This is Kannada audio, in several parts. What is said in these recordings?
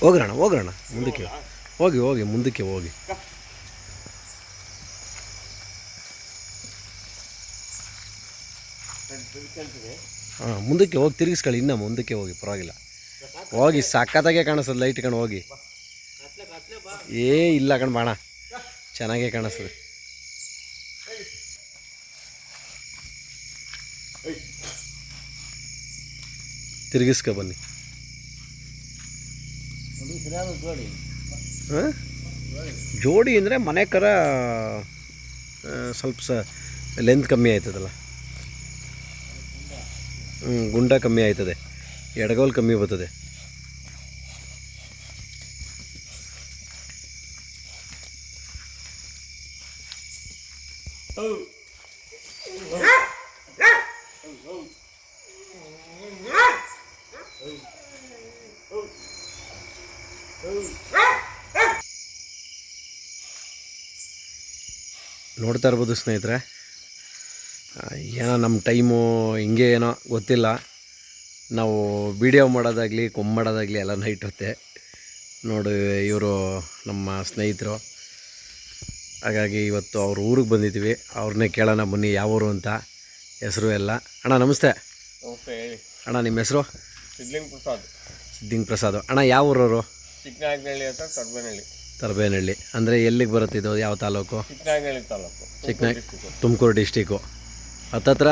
ಹೋಗ್ರಣ ಮುಂದಕ್ಕೆ ಹೋಗಿ ಮುಂದಕ್ಕೆ ಹೋಗಿ. ಹಾಂ, ಮುಂದಕ್ಕೆ ಹೋಗಿ ತಿರುಗಿಸ್ಕೊಳ್ಳಿ, ಇನ್ನೂ ಮುಂದಕ್ಕೆ ಹೋಗಿ, ಪರವಾಗಿಲ್ಲ. ಹೋಗಿ, ಸಖತ್ತಾಗೆ ಕಾಣಿಸ್ತದೆ ಲೈಟ್ ಕಣ್. ಹೋಗಿ. ಇಲ್ಲ ಕಣ್, ಬಾಣ ಚೆನ್ನಾಗೇ ಕಾಣಿಸ್ತದೆ. ತಿರುಗಿಸ್ಕೊ ಬನ್ನಿ. ಹಾಂ, ಜೋಡಿ ಅಂದರೆ ಮನೆ ಕರ ಸ್ವಲ್ಪ ಲೆಂತ್ ಕಮ್ಮಿ ಆಯ್ತದಲ್ಲ. ಗುಂಡ ಕಮ್ಮಿ ಆಯ್ತದೆ, ಎಡಗೋಲ್ ಕಮ್ಮಿ ಬರ್ತದೆ. ನೋಡ್ತಾ ಇರ್ಬೋದು ಸ್ನೇಹಿತರೆ, ಏನೋ ನಮ್ಮ ಟೈಮು ಹಿಂಗೆ ಏನೋ ಗೊತ್ತಿಲ್ಲ. ನಾವು ವಿಡಿಯೋ ಮಾಡೋದಾಗಲಿ ಮಾಡೋದಾಗಲಿ ಎಲ್ಲ ನೈಟ್ ಹೊತ್ತೆ. ನೋಡಿ, ಇವರು ನಮ್ಮ ಸ್ನೇಹಿತರು, ಹಾಗಾಗಿ ಇವತ್ತು ಅವ್ರ ಊರಿಗೆ ಬಂದಿದ್ದೀವಿ. ಅವ್ರನ್ನೇ ಕೇಳೋಣ ಬನ್ನಿ, ಯಾವ ಊರು ಅಂತ, ಹೆಸರು ಎಲ್ಲ. ಅಣ್ಣ ನಮಸ್ತೆ. ಹೇಳಿ ಅಣ್ಣ, ನಿಮ್ಮ ಹೆಸರು? ಸಿದ್ಲಿಂಗ್ ಪ್ರಸಾದ್. ಅಣ್ಣ, ಯಾವ ಊರವರು? ಚಿಕ್ಕನಾಗನಹಳ್ಳಿ ಹತ್ರ ತರಬೇನಹಳ್ಳಿ. ಅಂದರೆ ಎಲ್ಲಿಗೆ ಬರುತ್ತೆ ಇದು? ಯಾವ ತಾಲೂಕು? ಚಿಕ್ಕನಾಗನಹಳ್ಳಿ ತಾಲೂಕು, ತುಮಕೂರು ಡಿಸ್ಟಿಕ್ಕು. ಹತ್ತತ್ರ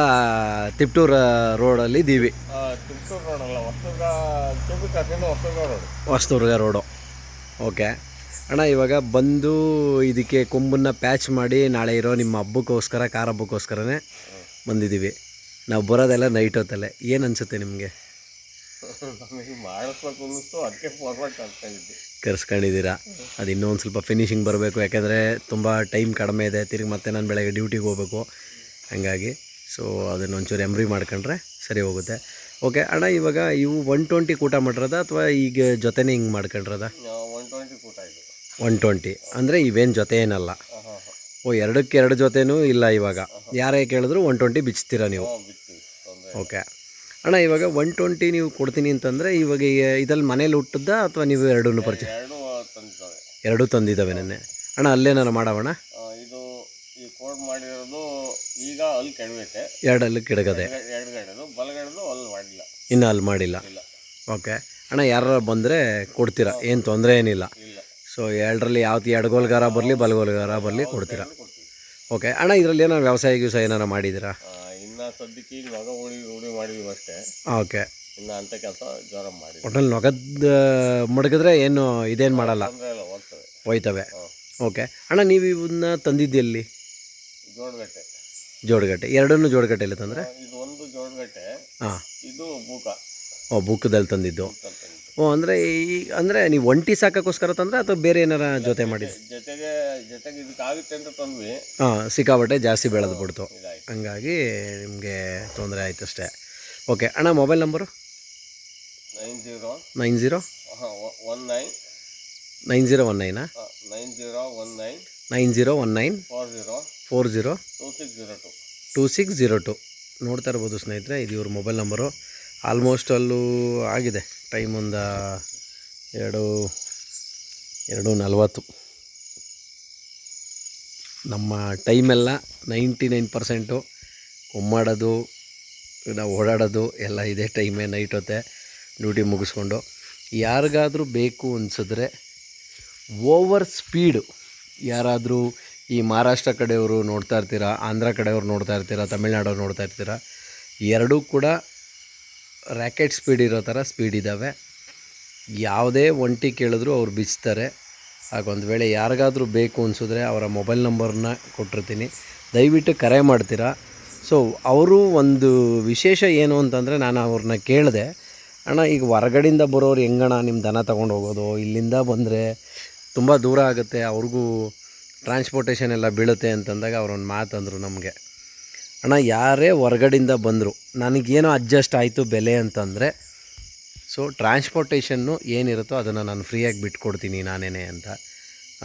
ತಿಪ್ಟೂರು ರೋಡಲ್ಲಿ ಇದ್ದೀವಿ. ತಿಪ್ಟೂರು ರೋಡಲ್ಲ, ಹೊಸದುರ್ಗ ರೋಡು. ಓಕೆ ಅಣ್ಣ, ಇವಾಗ ಬಂದು ಇದಕ್ಕೆ ಕೊಂಬನ್ನ ಪ್ಯಾಚ್ ಮಾಡಿ ನಾಳೆ ಇರೋ ನಿಮ್ಮ ಹಬ್ಬಕ್ಕೋಸ್ಕರ, ಕಾರ್ ಹಬ್ಬಕ್ಕೋಸ್ಕರನೇ ಬಂದಿದ್ದೀವಿ. ನಾವು ಬರೋದೆಲ್ಲ ನೈಟ್ ಹೊತ್ತಲ್ಲೇ. ಏನು ಅನಿಸುತ್ತೆ ನಿಮಗೆ? ಮಾಡಿಸ್ಬೇಕು ಅನ್ನಿಸ್ತು, ಅದಕ್ಕೆ ಫಾರ್ವರ್ಡ್ ಆಗ್ತಾ ಇದ್ದೆ. ಕರ್ಸ್ಕೊಂಡಿದ್ದೀರಾ? ಅದು ಇನ್ನೊಂದು ಸ್ವಲ್ಪ ಫಿನಿಶಿಂಗ್ ಬರಬೇಕು, ಯಾಕೆಂದರೆ ತುಂಬ ಟೈಮ್ ಕಡಿಮೆ ಇದೆ. ತಿರುಗಿ ಮತ್ತೆ ನಾನು ಬೆಳಗ್ಗೆ ಡ್ಯೂಟಿಗೆ ಹೋಗಬೇಕು. ಹಂಗಾಗಿ ಅದನ್ನೊಂಚೂರು ಎಂಬ್ರಿ ಮಾಡ್ಕೊಂಡ್ರೆ ಸರಿ ಹೋಗುತ್ತೆ. ಓಕೆ ಅಣ್ಣ, ಇವಾಗ ಇವು 120 ಕೂಟ ಮಾಡಿರೋದ ಅಥವಾ ಈಗ ಜೊತೆನೇ ಹಿಂಗೆ ಮಾಡ್ಕೊಂಡ್ರದ? 120 ಕೂಟ ಇದು. 120 ಅಂದರೆ ಇವೇನು ಜೊತೆ ಏನಲ್ಲ. ಎರಡಕ್ಕೆ ಎರಡು ಜೊತೆನೂ ಇಲ್ಲ. ಇವಾಗ ಯಾರೇ ಕೇಳಿದ್ರು 120 ಬಿಚ್ತೀರಾ ನೀವು? ಓಕೆ ಅಣ್ಣ, ಇವಾಗ 120 ನೀವು ಕೊಡ್ತೀನಿ ಅಂತಂದರೆ ಇವಾಗ ಇದಲ್ಲಿ ಮನೇಲಿ ಹುಟ್ಟಿದ್ದ ಅಥವಾ ನೀವು ಎರಡೂ ಪರಿಚಯ? ಎರಡೂ ತಂದಿದ್ದಾವೆ ನೆನ್ನೆ. ಅಣ್ಣ, ಅಲ್ಲೇನಾರು ಮಾಡವಣ್ಣ? ಇದು ಈ ಕೋಡ್ ಮಾಡಿರೋದು ಈಗ ಅಲ್ಲಿ ಕೆಡಬೇಕು. ಎರಡಲ್ಲಿ ಕೆಡಗದೆ, ಎಡಗಡೆದು ಬಲಗಡೆದು ಅಲ್ಲಿ ಮಾಡಿಲ್ಲ, ಇನ್ನೂ ಅಲ್ಲಿ ಮಾಡಿಲ್ಲ. ಓಕೆ ಅಣ್ಣ, ಯಾರು ಬಂದರೆ ಕೊಡ್ತೀರಾ? ಏನು ತೊಂದರೆ ಏನಿಲ್ಲ. ಸೊ ಎರಡರಲ್ಲಿ ಯಾವ್ದು ಎಡಗೋಲ್ಗಾರ ಬರಲಿ ಬಲಗೋಲ್ಗಾರ ಬರಲಿ ಕೊಡ್ತೀರಾ? ಓಕೆ ಅಣ್ಣ, ಇದರಲ್ಲಿ ಏನಾರು ವ್ಯವಸಾಯ ಏನಾರು ಮಾಡಿದ್ದೀರಾ? ಇನ್ನು ಸದ್ಯಕ್ಕೆ ಈಗ ನೊಗ ರೂಢಿ ಮಾಡಿದೀವಿ ಅಷ್ಟೇ. ಓಕೆ, ಇನ್ನು ಅಂಥ ಕೆಲಸ ಜ್ವರ ಮಾಡಿ ಒಟ್ಟಲ್ಲಿ ನೊಗದ ಮಡಗಿದ್ರೆ ಏನು ಇದೇನು ಮಾಡಲ್ಲ, ಹೋಯ್ತವೆ. ಓಕೆ ಅಣ್ಣ, ನೀವು ಇವನ್ನ ತಂದಿದ್ದೆಲ್ಲಿ? ಜೋಡಗಟ್ಟೆ. ಎರಡನ್ನೂ ಜೋಡಗಟ್ಟೆಯಲ್ಲಿ ತಂದರೆ? ಇದು ಒಂದು ಜೋಡಗಟ್ಟೆ. ಹಾಂ, ಇದು ಬೂಕ. ಬುಕ್ಕದಲ್ಲಿ ತಂದಿದ್ದು. ಅಂದರೆ ಅಂದರೆ ನೀವು ಒಂಟಿ ಸಾಕೋಕ್ಕೋಸ್ಕರ ತಂದರೆ ಅಥವಾ ಬೇರೆ ಏನಾರ ಜೊತೆ ಮಾಡಿದ್ದು? ಜೊತೆಗೆ ಇದಕ್ಕಾಗುತ್ತೆ ಅಂತ ತಂದ್ವಿ. ಹಾಂ, ಸಿಕ್ಕಾಬಟ್ಟೆ ಜಾಸ್ತಿ ಬೆಳೆದು ಬಿಡ್ತು, ಹಂಗಾಗಿ ನಿಮಗೆ ತೊಂದರೆ ಆಯಿತು ಅಷ್ಟೇ. ಓಕೆ ಅಣ್ಣ, ಮೊಬೈಲ್ ನಂಬರು? 9019 9019 402602. ನೋಡ್ತಾ ಇರ್ಬೋದು ಸ್ನೇಹಿತರೆ, ಇದು ಇವ್ರ ಮೊಬೈಲ್ ನಂಬರು. ಆಲ್ಮೋಸ್ಟ್ ಅಲ್ಲೂ ಆಗಿದೆ ಟೈಮ್, ಒಂದು 2:40. ನಮ್ಮ ಟೈಮೆಲ್ಲ 99% ಕೊಮ್ಮಾಡೋದು, ನಾವು ಓಡಾಡೋದು ಎಲ್ಲ ಇದೇ ಟೈಮೇ. ನೈಟ್ ಹೊತ್ತೆ ಡ್ಯೂಟಿ ಮುಗಿಸ್ಕೊಂಡು ಯಾರಿಗಾದರೂ ಬೇಕು ಅನಿಸಿದ್ರೆ ಓವರ್ ಸ್ಪೀಡು, ಯಾರಾದರೂ ಈ ಮಹಾರಾಷ್ಟ್ರ ಕಡೆಯವರು ನೋಡ್ತಾ ಇರ್ತೀರ, ಆಂಧ್ರ ಕಡೆಯವ್ರು ನೋಡ್ತಾ ಇರ್ತೀರ, ತಮಿಳ್ನಾಡವ್ರು ನೋಡ್ತಾ ಇರ್ತೀರ, ಎರಡೂ ಕೂಡ ರ್ಯಾಕೆಟ್ ಸ್ಪೀಡ್ ಇರೋ ಥರ ಸ್ಪೀಡ್ ಇದ್ದಾವೆ. ಯಾವುದೇ ಒಂಟಿ ಕೇಳಿದ್ರು ಅವ್ರು ಬಿಚ್ತಾರೆ. ಹಾಗೊಂದು ವೇಳೆ ಯಾರಿಗಾದರೂ ಬೇಕು ಅನಿಸಿದ್ರೆ ಅವರ ಮೊಬೈಲ್ ನಂಬರನ್ನ ಕೊಟ್ಟಿರ್ತೀನಿ, ದಯವಿಟ್ಟು ಕರೆ ಮಾಡ್ತೀರಾ. ಸೊ ಅವರು ಒಂದು ವಿಶೇಷ ಏನು ಅಂತಂದರೆ, ನಾನು ಅವ್ರನ್ನ ಕೇಳಿದೆ, ಅಣ್ಣ ಈಗ ಹೊರಗಡೆಯಿಂದ ಬರೋರು ಹೆಂಗಣ್ಣ ನಿಮ್ಮ ದನ ತೊಗೊಂಡು ಹೋಗೋದು? ಇಲ್ಲಿಂದ ಬಂದರೆ ತುಂಬ ದೂರ ಆಗುತ್ತೆ, ಅವ್ರಿಗೂ ಟ್ರಾನ್ಸ್ಪೋರ್ಟೇಷನ್ ಎಲ್ಲ ಬೀಳುತ್ತೆ ಅಂತಂದಾಗ ಅವರೊಂದು ಮಾತಂದರು ನಮಗೆ, ಅಣ್ಣ ಯಾರೇ ಹೊರಗಡೆಯಿಂದ ಬಂದರು ನನಗೇನೋ ಅಡ್ಜಸ್ಟ್ ಆಯಿತು ಬೆಲೆ ಅಂತಂದರೆ, ಸೊ ಟ್ರಾನ್ಸ್ಪೋರ್ಟೇಷನ್ನು ಏನಿರುತ್ತೋ ಅದನ್ನು ನಾನು ಫ್ರೀಯಾಗಿ ಬಿಟ್ಕೊಡ್ತೀನಿ ನಾನೇ ಅಂತ.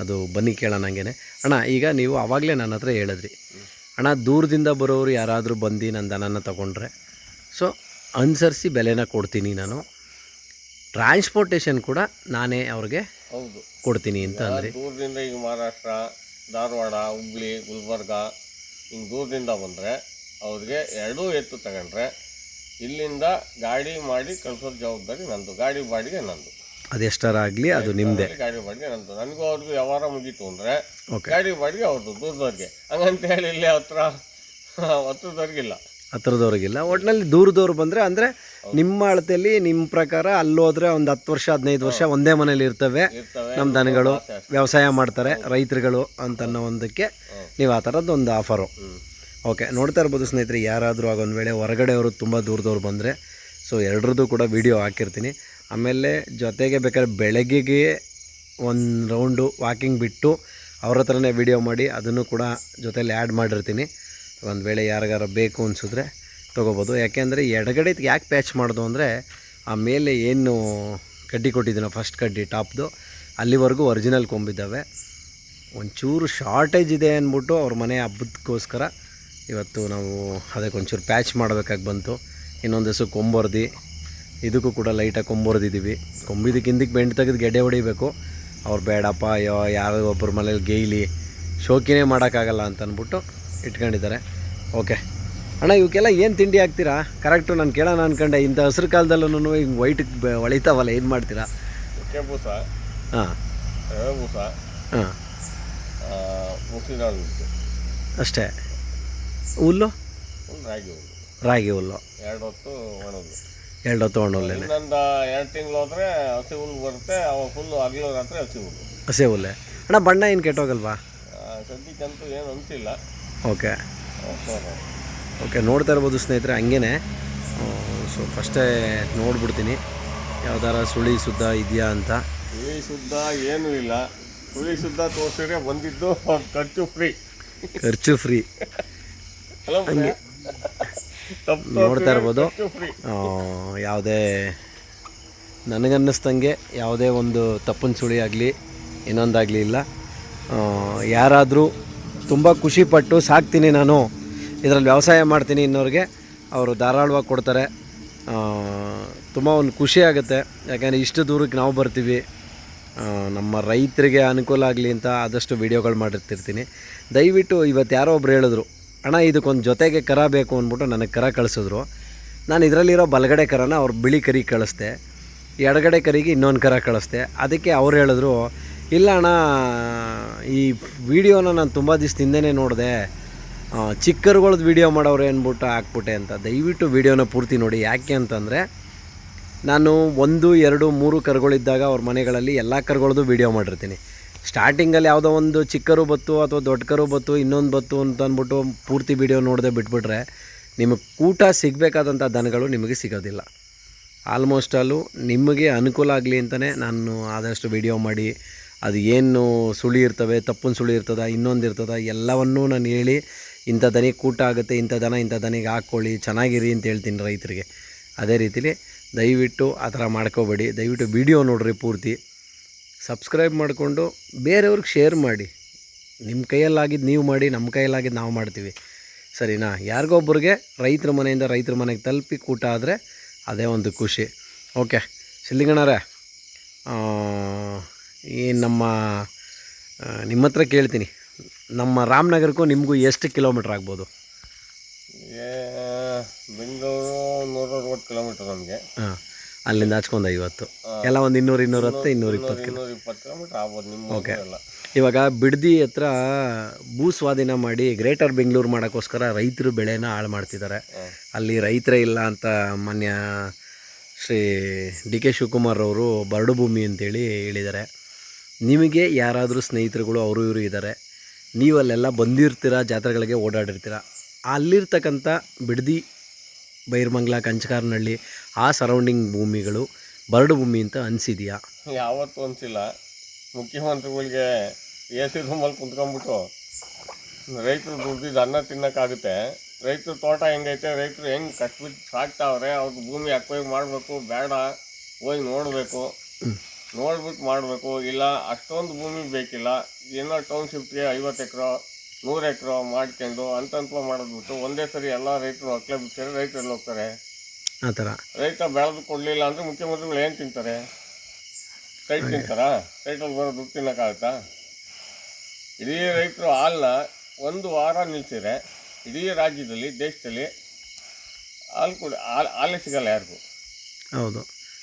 ಅದು ಬನ್ನಿ ಕೇಳೋಣ ಹಂಗೇ. ಅಣ್ಣ, ಈಗ ನೀವು ಆವಾಗಲೇ ನನ್ನ ಹತ್ರ ಹೇಳಿದ್ರಿ, ಅಣ್ಣ ದೂರದಿಂದ ಬರೋರು ಯಾರಾದರೂ ಬಂದು ನನ್ನ ದನನ ತೊಗೊಂಡ್ರೆ ಸೊ ಅನುಸರಿಸಿ ಬೆಲೆನ ಕೊಡ್ತೀನಿ ನಾನು. ಟ್ರಾನ್ಸ್ಪೋರ್ಟೇಷನ್ ಕೂಡ ನಾನೇ ಅವ್ರಿಗೆ ಹೌದು ಕೊಡ್ತೀನಿ ಅಂತ ಅಂದರೆ. ದೂರದಿಂದ ಈಗ ಮಹಾರಾಷ್ಟ್ರ, ಧಾರವಾಡ, ಹುಬ್ಳಿ, ಗುಲ್ಬರ್ಗ ಹಿಂಗೆ ದೂರದಿಂದ ಬಂದರೆ ಅವ್ರಿಗೆ ಎರಡೂ ಎತ್ತು ತಗೊಂಡ್ರೆ ಇಲ್ಲಿಂದ ಗಾಡಿ ಮಾಡಿ ಕಳಿಸೋ ಜವಾಬ್ದಾರಿ ನಂದು, ಗಾಡಿ ಬಾಡಿಗೆ ನಂದು. ಅದೆಷ್ಟರಾಗಲಿ ಅದು ನಿಮ್ಮದೇ. ಗಾಡಿ ಬಾಡಿಗೆ ನಂದು. ನನಗೂ ಅವ್ರಿಗೂ ವ್ಯವಹಾರ ಮುಗೀತು ಅಂದರೆ ಓಕೆ, ಗಾಡಿ ಬಾಡಿಗೆ ಅವ್ರದ್ದು ದೂರದವ್ರಿಗೆ. ಹಂಗಂತ ಹೇಳಿ ಇಲ್ಲೇ ಹತ್ರದವ್ರಿಗಿಲ್ಲ, ಹತ್ರದವ್ರಿಗಿಲ್ಲ. ಒಟ್ಟಿನಲ್ಲಿ ದೂರದವ್ರು ಬಂದರೆ ಅಂದರೆ ನಿಮ್ಮ ಅಳತೆಯಲ್ಲಿ ನಿಮ್ಮ ಪ್ರಕಾರ ಅಲ್ಲೋದ್ರೆ ಒಂದು 10 ವರ್ಷ 15 ವರ್ಷ ಒಂದೇ ಮನೇಲಿ ಇರ್ತವೆ ನಮ್ಮ ದನಗಳು, ವ್ಯವಸಾಯ ಮಾಡ್ತಾರೆ ರೈತರುಗಳು ಅಂತನ್ನೋ ಒಂದಕ್ಕೆ ನೀವು ಆ ಥರದ್ದು ಒಂದು ಆಫರು. ಓಕೆ, ನೋಡ್ತಾ ಇರ್ಬೋದು ಸ್ನೇಹಿತರೆ. ಯಾರಾದರೂ ಆಗೊಂದು ವೇಳೆ ಹೊರಗಡೆಯವರು ತುಂಬ ದೂರದವ್ರು ಬಂದರೆ ಸೊ ಎರಡರದ್ದು ಕೂಡ ವಿಡಿಯೋ ಹಾಕಿರ್ತೀನಿ. ಆಮೇಲೆ ಜೊತೆಗೆ ಬೇಕಾದ್ರೆ ಬೆಳಗ್ಗೆಗೆ ಒಂದು ರೌಂಡು ವಾಕಿಂಗ್ ಬಿಟ್ಟು ಅವ್ರ ಹತ್ರನೇ ವಿಡಿಯೋ ಮಾಡಿ ಅದನ್ನು ಕೂಡ ಜೊತೆಲಿ ಆ್ಯಡ್ ಮಾಡಿರ್ತೀನಿ. ಒಂದು ವೇಳೆ ಯಾರಿಗಾರ ಬೇಕು ಅನಿಸಿದ್ರೆ ತೊಗೋಬೋದು. ಯಾಕೆಂದರೆ ಎಡಗಡೆಗೆ ಯಾಕೆ ಪ್ಯಾಚ್ ಮಾಡೋದು ಅಂದರೆ ಆ ಮೇಲೆ ಏನು ಕಡ್ಡಿ ಕೊಟ್ಟಿದ್ದೀನೋ ಫಸ್ಟ್ ಕಡ್ಡಿ ಟಾಪ್ದು ಅಲ್ಲಿವರೆಗೂ ಒರಿಜಿನಲ್ ಕೊಂಬಿದ್ದಾವೆ. ಒಂಚೂರು ಶಾರ್ಟೇಜ್ ಇದೆ ಅಂದ್ಬಿಟ್ಟು ಅವ್ರ ಮನೆ ಹಬ್ಬದಕ್ಕೋಸ್ಕರ ಇವತ್ತು ನಾವು ಅದಕ್ಕೊಂಚೂರು ಪ್ಯಾಚ್ ಮಾಡಬೇಕಾಗಿ ಬಂತು. ಇನ್ನೊಂದು ದಿವಸ ಕೊಂಬೊರ್ದು ಇದಕ್ಕೂ ಕೂಡ ಲೈಟಾಗಿ ಕೊಂಬೊರ್ದಿದ್ದೀವಿ. ಕೊಂಬಿದ್ದಕ್ಕೆ ಹಿಂದಕ್ಕೆ ಬೆಂಡ್ ತೆಗೆದು ಗೆಡ್ಡೆ ಹೊಡಿಬೇಕು. ಅವ್ರು ಬೇಡಪ್ಪ ಅಯ್ಯೋ ಯಾರೋ ಒಬ್ಬರ ಮನೇಲಿ ಗೇಯ್ಲಿ ಶೋಕಿನೇ ಮಾಡೋಕ್ಕಾಗಲ್ಲ ಅಂತ ಅಂದ್ಬಿಟ್ಟು ಇಟ್ಕೊಂಡಿದ್ದಾರೆ. ಓಕೆ ಅಣ್ಣ, ಇವಕ್ಕೆಲ್ಲ ಏನು ತಿಂಡಿ ಹಾಕ್ತೀರಾ ಕರೆಕ್ಟು? ನಾನು ಕೇಳೋಣ ಅಂದ್ಕೊಂಡೆ. ಇಂಥ ಹಸಿರು ಕಾಲದಲ್ಲೂ ಹಿಂಗೆ ವೈಟಿಗೆ ಹೊಳಿತಾವಲ್ಲ, ಏನು ಮಾಡ್ತೀರಾ? ಬೂಸ, ಹಾಂ ರವೆ ಬೂಸ, ಹಾಂ ಮುಸಿನ ಅಷ್ಟೇ. ಹುಲ್ಲು ರಾಗಿ ಹುಲ್ಲು, ರಾಗಿ ಹುಲ್ಲು 2 ಹೊತ್ತು ಒಣದು, 2 ಹೊತ್ತು ಒಣಹುಲ್ಲೆ. ಇನ್ನೊಂದು 2 ತಿಂಗಳು ಹೋದರೆ ಹಸಿ ಹುಲ್ಲು ಬರುತ್ತೆ. ಅವಾಗ ಫುಲ್ಲು ಹಗಲು ರಾತ್ರಿ ಹಸಿ ಹುಲ್ಲು. ಹಸಿ ಹುಲ್ಲೆ. ಅಣ್ಣ ಬಣ್ಣ ಏನು ಕೆಟ್ಟೋಗಲ್ವಾ? ಸದ್ಯಕ್ಕಂತೂ ಏನು ಅಂತಿಲ್ಲ. ಓಕೆ ಓಕೆ, ನೋಡ್ತಾ ಇರ್ಬೋದು ಸ್ನೇಹಿತರೆ. ಹಂಗೇ ಸೊ ಫಸ್ಟೇ ನೋಡ್ಬಿಡ್ತೀನಿ ಯಾವ್ದಾರ ಸುಳಿ ಸುದ್ದ ಇದೆಯಾ ಅಂತ. ಸುಳಿ ಸುದ್ದ ಏನೂ ಇಲ್ಲ. ಸುಳಿ ಸುದ್ದ ತೋರಿಸಿದ್ರೆ ಬಂದಿದ್ದು ಖರ್ಚು ಫ್ರೀ. ಖರ್ಚು ಫ್ರೀ. ಹಂಗೆ ನೋಡ್ತಾ ಇರ್ಬೋದು. ಯಾವುದೇ ನನಗನ್ನಿಸ್ದಂಗೆ ಯಾವುದೇ ಒಂದು ತಪ್ಪನ ಸುಳಿ ಆಗಲಿ ಇನ್ನೊಂದಾಗಲಿ ಇಲ್ಲ. ಯಾರಾದರೂ ತುಂಬ ಖುಷಿಪಟ್ಟು ಸಾಕ್ತೀನಿ ನಾನು ಇದರಲ್ಲಿ ವ್ಯವಸಾಯ ಮಾಡ್ತೀನಿ ಇನ್ನೋರಿಗೆ ಅವರು ಧಾರಾಳವಾಗಿ ಕೊಡ್ತಾರೆ. ತುಂಬ ಒಂದು ಖುಷಿ ಆಗುತ್ತೆ. ಯಾಕೆಂದರೆ ಇಷ್ಟು ದೂರಕ್ಕೆ ನಾವು ಬರ್ತೀವಿ, ನಮ್ಮ ರೈತರಿಗೆ ಅನುಕೂಲ ಆಗಲಿ ಅಂತ ಆದಷ್ಟು ವೀಡಿಯೋಗಳು ಮಾಡಿರ್ತಿರ್ತೀನಿ. ದಯವಿಟ್ಟು ಇವತ್ತು ಯಾರೋ ಒಬ್ರು ಹೇಳಿದ್ರು, ಅಣ್ಣ ಇದಕ್ಕೊಂದು ಜೊತೆಗೆ ಕರ ಬೇಕು ಅಂದ್ಬಿಟ್ಟು ನನಗೆ ಕರ ಕಳಿಸಿದ್ರು. ನಾನು ಇದರಲ್ಲಿರೋ ಬಲಗಡೆ ಕರನ ಅವ್ರು ಬಿಳಿ ಕರಿ ಕಳಿಸ್ದೆ, ಎಡಗಡೆ ಕರಿಗೆ ಇನ್ನೊಂದು ಕರ ಕಳಿಸ್ದೆ. ಅದಕ್ಕೆ ಅವ್ರು ಹೇಳಿದ್ರು, ಇಲ್ಲ ಅಣ್ಣ ಈ ವಿಡಿಯೋನ ನಾನು ತುಂಬ ದಿವಸದಿಂದನೇ ನೋಡಿದೆ, ಚಿಕ್ಕರುಗಳ್ದು ವೀಡಿಯೋ ಮಾಡೋರು ಅಂದ್ಬಿಟ್ಟು ಹಾಕ್ಬಿಟ್ಟೆ ಅಂತ. ದಯವಿಟ್ಟು ವೀಡಿಯೋನ ಪೂರ್ತಿ ನೋಡಿ. ಯಾಕೆ ಅಂತಂದರೆ ನಾನು 1, 2, 3 ಕರುಗಳಿದ್ದಾಗ ಅವ್ರ ಮನೆಗಳಲ್ಲಿ ಎಲ್ಲ ಕರುಗಳದ್ದು ವೀಡಿಯೋ ಮಾಡಿರ್ತೀನಿ. ಸ್ಟಾರ್ಟಿಂಗಲ್ಲಿ ಯಾವುದೋ ಒಂದು ಚಿಕ್ಕರು ಬತ್ತು ಅಥವಾ ದೊಡ್ಡ ಕರು ಬತ್ತು ಇನ್ನೊಂದು ಬತ್ತು ಅಂತ ಅಂದ್ಬಿಟ್ಟು ಪೂರ್ತಿ ವೀಡಿಯೋ ನೋಡದೆ ಬಿಟ್ಬಿಟ್ರೆ ನಿಮಗೆ ಕೂಟ ಸಿಗಬೇಕಾದಂಥ ದನಗಳು ನಿಮಗೆ ಸಿಗೋದಿಲ್ಲ. ಆಲ್ಮೋಸ್ಟ್ ಅಲ್ಲೂ ನಿಮಗೆ ಅನುಕೂಲ ಆಗಲಿ ಅಂತಲೇ ನಾನು ಆದಷ್ಟು ವೀಡಿಯೋ ಮಾಡಿ ಅದು ಏನು ಸುಳಿ ಇರ್ತವೆ, ತಪ್ಪನ ಸುಳಿ ಇರ್ತದೆ, ಇನ್ನೊಂದು ಇರ್ತದೆ, ಎಲ್ಲವನ್ನೂ ನಾನು ಹೇಳಿ ಇಂಥ ದನಿಗೆ ಕೂಟ ಆಗುತ್ತೆ, ಇಂಥ ದನಿಗೆ ಹಾಕ್ಕೊಳ್ಳಿ, ಚೆನ್ನಾಗಿರಿ ಅಂತ ಹೇಳ್ತೀನಿ ರೈತರಿಗೆ. ಅದೇ ರೀತಿಲಿ ದಯವಿಟ್ಟು ಆ ಥರ ಮಾಡ್ಕೋಬೇಡಿ. ದಯವಿಟ್ಟು ವೀಡಿಯೋ ನೋಡಿರಿ ಪೂರ್ತಿ, ಸಬ್ಸ್ಕ್ರೈಬ್ ಮಾಡಿಕೊಂಡು ಬೇರೆಯವ್ರಿಗೆ ಶೇರ್ ಮಾಡಿ. ನಿಮ್ಮ ಕೈಯಲ್ಲಾಗಿದ್ದು ನೀವು ಮಾಡಿ, ನಮ್ಮ ಕೈಯಲ್ಲಾಗಿದ್ದು ನಾವು ಮಾಡ್ತೀವಿ, ಸರಿನಾ? ಯಾರಿಗೊಬ್ಬರಿಗೆ ರೈತರ ಮನೆಯಿಂದ ರೈತರ ಮನೆಗೆ ತಲುಪಿ ಕೂಟ ಆದರೆ ಅದೇ ಒಂದು ಖುಷಿ. ಓಕೆ ಸಿಲ್ಲಿಗಣ್ಣರೇ, ಈ ನಿಮ್ಮ ಹತ್ರ ಕೇಳ್ತೀನಿ, ನಮ್ಮ ರಾಮನಗರಕ್ಕೂ ನಿಮಗೂ ಎಷ್ಟು ಕಿಲೋಮೀಟ್ರ್ ಆಗ್ಬೋದು? ಬೆಂಗಳೂರು 160 ಕಿಲೋಮೀಟ್ರ್ ನಮಗೆ. ಹಾಂ, ಅಲ್ಲಿಂದ ಹಚ್ಕೊಂಡು 50 ಎಲ್ಲ ಒಂದು 200, 210, 220 ಕಿಲೋಮೀಟ್ರ್ ಆಗ್ಬೋದು ನಿಮ್ಮ. ಓಕೆ, ಇವಾಗ ಬಿಡದಿ ಹತ್ರ ಭೂ ಸ್ವಾಧೀನ ಮಾಡಿ ಗ್ರೇಟರ್ ಬೆಂಗಳೂರು ಮಾಡೋಕ್ಕೋಸ್ಕರ ರೈತರು ಬೆಳೆನ ಹಾಳು ಮಾಡ್ತಿದ್ದಾರೆ. ಅಲ್ಲಿ ರೈತರೇ ಇಲ್ಲ ಅಂತ ಮಾನ್ಯ ಶ್ರೀ ಡಿ ಕೆ ಶಿವಕುಮಾರ್ ಅವರು ಬರಡು ಭೂಮಿ ಅಂತೇಳಿ ಹೇಳಿದ್ದಾರೆ. ನಿಮಗೆ ಯಾರಾದರೂ ಸ್ನೇಹಿತರುಗಳು ಅವರು ಇವರು ಇದ್ದಾರೆ, ನೀವಲ್ಲೆಲ್ಲ ಬಂದಿರ್ತೀರ, ಜಾತ್ರೆಗಳಿಗೆ ಓಡಾಡಿರ್ತೀರ, ಅಲ್ಲಿರ್ತಕ್ಕಂಥ ಬಿಡದಿ, ಬೈರಮಂಗಲ, ಕಂಚಕಾರನಹಳ್ಳಿ ಆ ಸರೌಂಡಿಂಗ್ ಭೂಮಿಗಳು ಬರಡು ಭೂಮಿ ಅಂತ ಅನಿಸಿದೆಯಾ? ಯಾವತ್ತೂ ಅನಿಸಿಲ್ಲ. ಮುಖ್ಯಮಂತ್ರಿಗಳಿಗೆ AC ರೂಮಲ್ಲಿ ಕುಂತ್ಕೊಂಡ್ಬಿಟ್ಟು ರೈತರು ದುಡ್ದಿದ್ದು ಅನ್ನ ತಿನ್ನೋಕ್ಕಾಗುತ್ತೆ, ರೈತರು ತೋಟ ಹೆಂಗೈತೆ, ರೈತರು ಹೆಂಗೆ ಕಟ್ಬಿಟ್ಟು ಸಾಕ್ತಾವ್ರೆ, ಅವ್ರಿಗೆ ಭೂಮಿ ಅಕ್ವೈರ್ ಮಾಡಬೇಕು ಬೇಡ, ಹೋಗಿ ನೋಡಬೇಕು, ನೋಡ್ಬಿಟ್ಟು ಮಾಡಬೇಕು. ಇಲ್ಲ ಅಷ್ಟೊಂದು ಭೂಮಿ ಬೇಕಿಲ್ಲ, ಏನೋ ಟೌನ್ಶಿಪ್ಗೆ 50 ಎಕರೆ 100 ಎಕರೆ ಮಾಡ್ಕೊಂಡು ಅಂತ ಮಾಡೋದ್ಬಿಟ್ಟು ಒಂದೇ ಸರಿ ಎಲ್ಲ ರೈತರು ಅಕ್ಲೆ ಬಿಡ್ತಾರೆ, ರೈತರು ಎಲ್ಲಿ ಹೋಗ್ತಾರೆ? ಆ ಥರ ರೈತ ಬೆಳೆದು ಕೊಡಲಿಲ್ಲ ಅಂದರೆ ಮುಖ್ಯಮಂತ್ರಿಗಳು ಏನು ತಿಂತಾರೆ? ಸೈಟ್ ತಿಂತಾರಾ? ಸೈಟಲ್ಲಿ ಬರೋ ದುಡ್ಡು ತಿನ್ನೋಕ್ಕಾಗುತ್ತಾ? ಇಡೀ ರೈತರು ಹಾಲನ್ನ 1 ವಾರ ನಿಲ್ಸಿದ್ರೆ ಇಡೀ ರಾಜ್ಯದಲ್ಲಿ, ದೇಶದಲ್ಲಿ ಹಾಲೇ ಸಿಗಲ್ಲ ಯಾರಿಗೂ. ಹೌದು,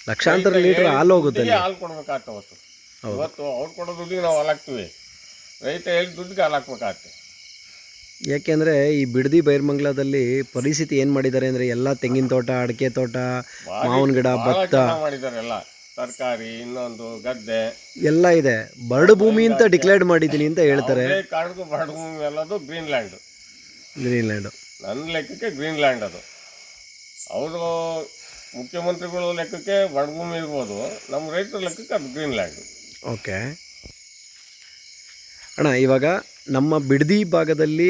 ಲಕ್ಷಾಂತರ ಲೀಟರ್ ಹಾಲು ಹೋಗುತ್ತೆ. ಹಾಲು ಕೊಡ್ಬೇಕಾಗ್ತದೆ ಅವತ್ತು. ಇವತ್ತು ಅವ್ರು ಕೊಡೋ ದುಡ್ಡಿಗೆ ನಾವು ಹಾಲು ಹಾಕ್ತೀವಿ, ರೈತ ಹೇಳಿ ದುಡ್ಡಿಗೆ ಹಾಲು ಹಾಕ್ಬೇಕಾಗತ್ತೆ. ಯಾಕೆಂದರೆ ಈ ಬಿಡದಿ ಬೈರ್ಮಂಗ್ಲದಲ್ಲಿ ಪರಿಸ್ಥಿತಿ ಏನು ಮಾಡಿದ್ದಾರೆ ಅಂದರೆ ಎಲ್ಲ ತೆಂಗಿನ ತೋಟ, ಅಡಿಕೆ ತೋಟ, ಮಾವಿನ ಗಿಡ, ಭತ್ತ ಮಾಡಿದ್ದಾರೆ. ಎಲ್ಲ ತರಕಾರಿ, ಇನ್ನೊಂದು ಗದ್ದೆ ಎಲ್ಲ ಇದೆ. ಬರಡು ಭೂಮಿ ಅಂತ ಡಿಕ್ಲೇರ್ ಮಾಡಿದ್ದೀನಿ ಅಂತ ಹೇಳ್ತಾರೆ. ಕಾಡಿಗೂ ಬರಡು ಭೂಮಿ ಎಲ್ಲದು ಗ್ರೀನ್ಲ್ಯಾಂಡು. ನನ್ನ ಲೆಕ್ಕಕ್ಕೆ ಗ್ರೀನ್ಲ್ಯಾಂಡ್ ಅದು. ಅವರು ಮುಖ್ಯಮಂತ್ರಿಗಳ ಲೆಕ್ಕಕ್ಕೆ ಬಡಭೂಮಿ ಇರ್ಬೋದು, ನಮ್ಮ ರೈತರ ಲೆಕ್ಕಕ್ಕೆ ಅದು ಗ್ರೀನ್ಲ್ಯಾಂಡ್. ಓಕೆ ಅಣ್ಣ, ಇವಾಗ ನಮ್ಮ ಬಿಡದಿ ಭಾಗದಲ್ಲಿ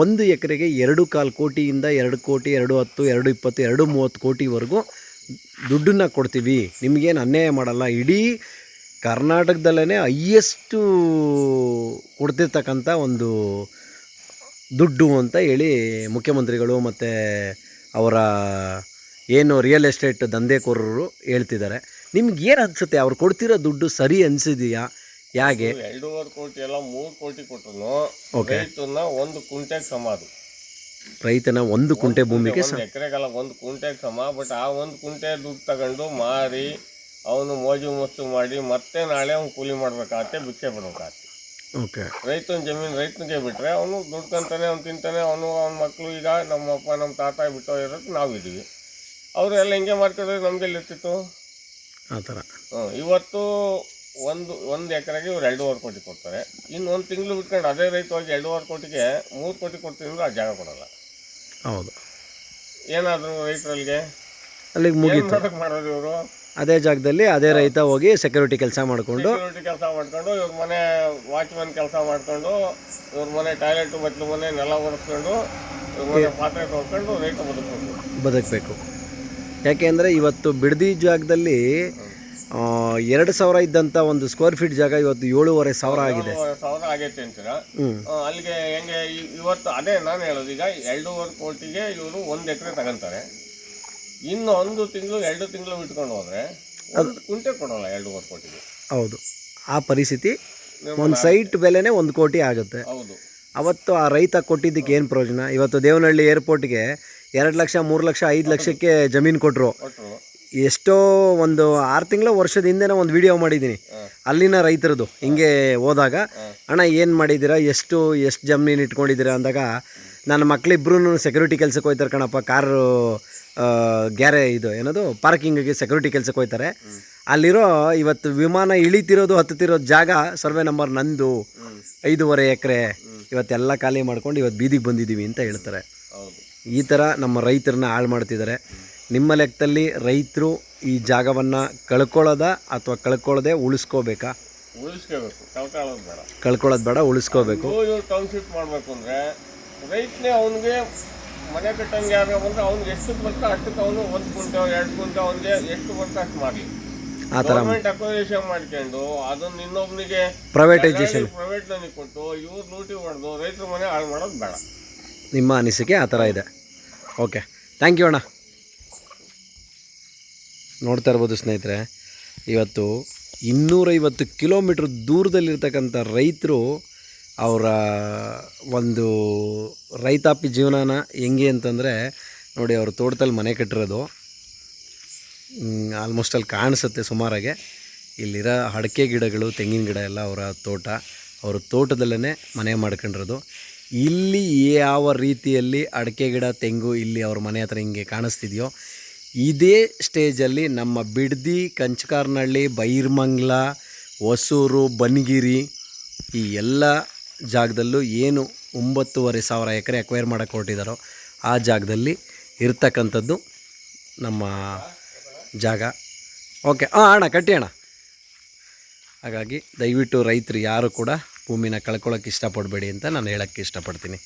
1 ಎಕರೆಗೆ 2.25 ಕೋಟಿಯಿಂದ 2 ಕೋಟಿ, 210, 220, 230 ಕೋಟಿವರೆಗೂ ದುಡ್ಡನ್ನು ಕೊಡ್ತೀವಿ, ನಿಮಗೇನು ಅನ್ಯಾಯ ಮಾಡಲ್ಲ, ಇಡೀ ಕರ್ನಾಟಕದಲ್ಲೇ ಹೈಯೆಸ್ಟು ಕೊಡ್ತಿರ್ತಕ್ಕಂಥ ಒಂದು ದುಡ್ಡು ಅಂತ ಹೇಳಿ ಮುಖ್ಯಮಂತ್ರಿಗಳು ಮತ್ತು ಅವರ ಏನು ರಿಯಲ್ ಎಸ್ಟೇಟ್ ದಂಧೆಕೋರರು ಹೇಳ್ತಿದ್ದಾರೆ. ನಿಮ್ಗೇನು ಅನಿಸುತ್ತೆ, ಅವ್ರು ಕೊಡ್ತಿರೋ ದುಡ್ಡು ಸರಿ ಅನಿಸಿದೆಯಾ? ಹೇಗೆ? 2.5 ಕೋಟಿ ಎಲ್ಲ 3 ಕೋಟಿ ಕೊಟ್ಟರು ರೈತನ 1 ಕುಂಟೆಗೆ ಸಮ. ಅದು ರೈತನ 1 ಕುಂಟೆ ಭೂಮಿಗೆ ಎಕರೆಗೆಲ್ಲ 1 ಕುಂಟೆಗೆ ಸಮ. ಬಟ್ ಆ 1 ಕುಂಟೆ ದುಡ್ಡು ತಗೊಂಡು ಮಾರಿ ಅವನು ಮೋಜು ಮಸ್ತು ಮಾಡಿ ಮತ್ತೆ ನಾಳೆ ಅವ್ನು ಕೂಲಿ ಮಾಡ್ಬೇಕಾಗತ್ತೆ, ಭಿಕ್ಷೆ ಬಿಡ್ಬೇಕಾಗತ್ತೆ. ಓಕೆ, ರೈತನ ಜಮೀನು ರೈತನಿಗೆ ಬಿಟ್ಟರೆ ಅವನು ದುಡ್ಕೊಂತಾನೆ, ಅವ್ನು ತಿಂತಾನೆ, ಅವನು ಅವ್ನ ಮಕ್ಕಳು. ಈಗ ನಮ್ಮಪ್ಪ ನಮ್ಮ ತಾತ ಬಿಟ್ಟೋ ಇರೋದು ನಾವಿದ್ದೀವಿ. ಅವರು ಎಲ್ಲ ಹಿಂಗೆ ಮಾಡ್ಕೊಂಡ್ರೆ ನಮಗೆಲ್ಲಿ ಇರ್ತಿತ್ತು ಆ ಥರ. ಇವತ್ತು ಒಂದು ಎಕರೆಗೆ ಇವ್ರು 2.5 ಕೋಟಿ ಕೊಡ್ತಾರೆ. ಇನ್ನು 1 ತಿಂಗಳು ಬಿಟ್ಕೊಂಡು ಅದೇ ರೈತ ಹೋಗಿ 2.5 ಕೋಟಿಗೆ 3 ಕೋಟಿ ಕೊಡ್ತೀನಿ ಅಂದ್ರೆ ಆ ಜಾಗ ಕೊಡಲ್ಲ. ಹೌದು, ಏನಾದರೂ ರೈತರಿಗೆ ಅಲ್ಲಿಗೆ ಮುಗೀತು. ಮಾಡೋದು ಇವರು ಅದೇ ಜಾಗದಲ್ಲಿ ಅದೇ ರೈತ ಹೋಗಿ ಸೆಕ್ಯೂರಿಟಿ ಕೆಲಸ ಮಾಡಿಕೊಂಡು ಇವ್ರ ಮನೆ ವಾಚ್ಮನ್ ಕೆಲಸ ಮಾಡ್ಕೊಂಡು, ಇವ್ರ ಮನೆ ಟಾಯ್ಲೆಟ್ ಬಚ್ಚಲು ಮನೆ ನೆಲ ಒರೆಸ್ಕೊಂಡು, ಇವ್ರ ಮನೆ ಪಾತ್ರೆ ತೊಳ್ಕೊಂಡು ರೈತ ಬದುಕಬೇಕು. ಯಾಕೆಂದರೆ ಇವತ್ತು ಬಿಡದಿ ಜಾಗದಲ್ಲಿ 2,000 ಇದ್ದಂಥ ಒಂದು ಸ್ಕ್ವೇರ್ ಫೀಟ್ ಜಾಗ ಇವತ್ತು 7,500 ಆಗಿದೆ. 7,000 ಆಗೈತೆ ಅಂತೀರಾ? ಅಲ್ಲಿಗೆ ಹೆಂಗೆ ಇವತ್ತು ಅದೇ ನಾನು ಹೇಳೋದು. ಈಗ 2.5 ಕೋಟಿಗೆ ಇವರು 1 ಎಕರೆ ತಗೊಂತಾರೆ. ಇನ್ನು 1 ತಿಂಗಳು 2 ತಿಂಗಳು ಬಿಟ್ಕೊಂಡು ಹೋದ್ರೆ ಅದು ಕುಂಟೆ ಕೊಡೋಲ್ಲ 2.5 ಕೋಟಿಗೆ. ಹೌದು, ಆ ಪರಿಸ್ಥಿತಿ. ಒಂದು ಸೈಟ್ ಬೆಲೆನೇ 1 ಕೋಟಿ ಆಗುತ್ತೆ. ಹೌದು, ಅವತ್ತು ಆ ರೈತ ಕೊಟ್ಟಿದ್ದಕ್ಕೆ ಏನು ಪ್ರಯೋಜನ? ಇವತ್ತು ದೇವನಹಳ್ಳಿ ಏರ್ಪೋರ್ಟ್ಗೆ 2 ಲಕ್ಷ, 3 ಲಕ್ಷ, 5 ಲಕ್ಷಕ್ಕೆ ಜಮೀನು ಕೊಟ್ಟರು. ಎಷ್ಟೋ ಒಂದು 6 ತಿಂಗಳ ವರ್ಷದ ಹಿಂದೆನೇ ಒಂದು ವಿಡಿಯೋ ಮಾಡಿದ್ದೀನಿ ಅಲ್ಲಿನ ರೈತರದು. ಹಿಂಗೆ ಹೋದಾಗ, ಅಣ್ಣ ಏನು ಮಾಡಿದ್ದೀರಾ, ಎಷ್ಟು ಜಮೀನು ಇಟ್ಕೊಂಡಿದ್ದೀರಾ ಅಂದಾಗ, ನನ್ನ ಮಕ್ಕಳಿಬ್ರು ಸೆಕ್ಯೂರಿಟಿ ಕೆಲಸಕ್ಕೆ ಹೋಗ್ತಾರೆ ಕಣಪ್ಪ, ಕಾರು ಇದು ಏನದು ಪಾರ್ಕಿಂಗಿಗೆ ಸೆಕ್ಯೂರಿಟಿ ಕೆಲಸಕ್ಕೆ ಹೋಗ್ತಾರೆ. ಅಲ್ಲಿರೋ ಇವತ್ತು ವಿಮಾನ ಇಳಿತಿರೋದು ಹತ್ತುತ್ತಿರೋದು ಜಾಗ ಸರ್ವೆ ನಂಬರ್ ನಂದು 5.5 ಎಕರೆ. ಇವತ್ತೆಲ್ಲ ಖಾಲಿ ಮಾಡ್ಕೊಂಡು ಇವತ್ತು ಬೀದಿಗೆ ಬಂದಿದ್ದೀವಿ ಅಂತ ಹೇಳ್ತಾರೆ. ಈ ಥರ ನಮ್ಮ ರೈತರನ್ನ ಹಾಳು ಮಾಡ್ತಿದ್ದಾರೆ. ನಿಮ್ಮ ಲೆಕ್ಕದಲ್ಲಿ ರೈತರು ಈ ಜಾಗವನ್ನು ಕಳ್ಕೊಳ್ಳೋದಾ ಅಥವಾ ಕಳ್ಕೊಳ್ಳೋದೇ ಉಳಿಸ್ಕೋಬೇಕಾ? ಕಳ್ಕೊಳ್ಳೋದು ಬೇಡ, ಉಳಿಸ್ಕೋಬೇಕು. ಟೌನ್ಶಿಪ್ ಮಾಡಬೇಕು ಅಂದರೆ ರೈತನೇ ಅವನಿಗೆ ಮನೆ ಕಟ್ಟಂಗೆ ಯಾರು ಬಂದರೆ ಅವ್ನಿಗೆ ಎಷ್ಟು ಬರ್ತಾ ಅಷ್ಟಕ್ಕೆ ಅವನು 1 ಕುಂಟೆ 2 ಕುಂಟೆ ಅವನಿಗೆ ಎಷ್ಟು ಬರ್ತಾ ಅಷ್ಟು ಮಾಡಲಿ. ಆ ಥರ ಗೌರ್ಮೆಂಟ್ ಅಕ್ವೈಸೇಷನ್ ಮಾಡ್ಕೊಂಡು ಅದನ್ನು ಇನ್ನೊಬ್ಬನಿಗೆ ಪ್ರೈವೇಟ್ನಲ್ಲಿ ಕೊಟ್ಟು ಇವ್ರು ಲೂಟಿ ಹೊಡೆದು ರೈತರ ಮನೆ ಹಾಳು ಮಾಡೋದು ಬೇಡ. ನಿಮ್ಮ ಅನಿಸಿಕೆ ಆ ಥರ ಇದೆ. ಓಕೆ, ಥ್ಯಾಂಕ್ ಯು ಅಣ್ಣ. ನೋಡ್ತಾ ಇರ್ಬೋದು ಸ್ನೇಹಿತರೆ, ಇವತ್ತು 250 ಕಿಲೋಮೀಟ್ರ್ ದೂರದಲ್ಲಿರ್ತಕ್ಕಂಥ ರೈತರು ಅವರ ಒಂದು ರೈತಾಪಿ ಜೀವನನ ಹೆಂಗೆ ಅಂತಂದರೆ ನೋಡಿ, ಅವರು ತೋಟದಲ್ಲಿ ಮನೆ ಕಟ್ಟಿರೋದು ಆಲ್ಮೋಸ್ಟ್ ಅಲ್ಲಿ ಕಾಣಿಸುತ್ತೆ ಸುಮಾರಾಗೆ. ಇಲ್ಲಿರೋ ಅಡಿಕೆ ಗಿಡಗಳು, ತೆಂಗಿನ ಗಿಡ ಎಲ್ಲ ಅವರ ತೋಟ, ಅವರು ತೋಟದಲ್ಲೇ ಮನೆ ಮಾಡ್ಕೊಂಡಿರೋದು. ಇಲ್ಲಿ ಯಾವ ರೀತಿಯಲ್ಲಿ ಅಡಿಕೆ ಗಿಡ, ತೆಂಗು ಇಲ್ಲಿ ಅವ್ರ ಮನೆ ಹತ್ರ ಹಿಂಗೆ ಕಾಣಿಸ್ತಿದೆಯೋ, ಇದೇ ಸ್ಟೇಜಲ್ಲಿ ನಮ್ಮ ಬಿಡದಿ, ಕಂಚಕಾರನಹಳ್ಳಿ, ಬೈರ್ಮಂಗ್ಲ, ಹೊಸೂರು, ಬನಗಿರಿ ಈ ಎಲ್ಲ ಜಾಗದಲ್ಲೂ ಏನು 9,500 ಎಕರೆ ಅಕ್ವೈರ್ ಮಾಡೋಕ್ಕೆ ಹೊರಟಿದ್ದಾರೋ ಆ ಜಾಗದಲ್ಲಿ ಇರ್ತಕ್ಕಂಥದ್ದು ನಮ್ಮ ಜಾಗ. ಓಕೆ, ಅಣ್ಣ ಕಟ್ಟಿ ಅಣ್ಣ. ಹಾಗಾಗಿ ದಯವಿಟ್ಟು ರೈತರು ಯಾರು ಕೂಡ ಭೂಮಿನ ಕಳ್ಕೊಳ್ಳೋಕ್ಕೆ ಇಷ್ಟಪಡಬೇಡಿ ಅಂತ ನಾನು ಹೇಳೋಕ್ಕೆ ಇಷ್ಟಪಡ್ತೀನಿ.